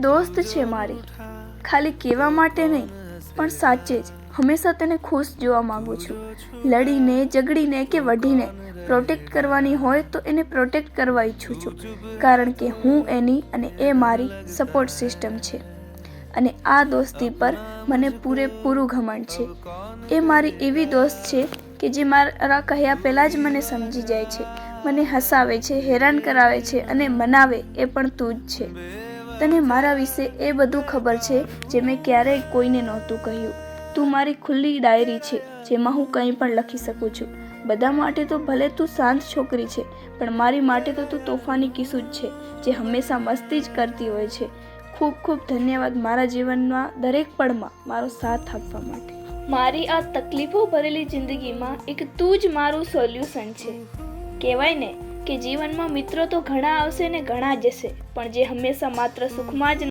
દોસ્ત છે મારી, ખાલી કહેવા માટે નહીં પણ સાચે જ હંમેશા તેને ખુશ જોવા માંગુ છું. લડીને ઝઘડીને કે વઢીને પ્રોટેક્ટ કરવાની હોય તો એને પ્રોટેક્ટ કરવા ઈચ્છું છું, કારણ કે હું એની અને એ મારી સપોર્ટ સિસ્ટમ છે. અને આ દોસ્તી પર મને પૂરેપૂરું ઘમંડ છે. એ મારી એવી દોસ્ત છે કે જે મારા કહ્યા પહેલાં જ મને સમજી જાય છે, મને હસાવે છે, હેરાન કરાવે છે અને મનાવે એ પણ તું જ છે. તને મારા વિશે એ બધું ખબર છે જે મેં ક્યારેય કોઈને નહોતું કહ્યું. તું મારી ખુલ્લી ડાયરી છે જેમાં હું કંઈ પણ લખી શકું છું. બધા માટે તો ભલે તું શાંત છોકરી છે, પણ મારી માટે તો તું તોફાની કિસ્સુ જ છે જે હંમેશા મસ્તી જ કરતી હોય છે. ખૂબ ખૂબ ધન્યવાદ મારા જીવનમાં દરેક પળમાં મારો સાથ આપવા માટે. મારી આ તકલીફો ભરેલી જિંદગીમાં એક તું જ મારું સોલ્યુશન છે. કહેવાય ને કે જીવનમાં મિત્રો તો ઘણા આવશે ને ઘણા જશે, પણ જે હંમેશા માત્ર સુખમાં જ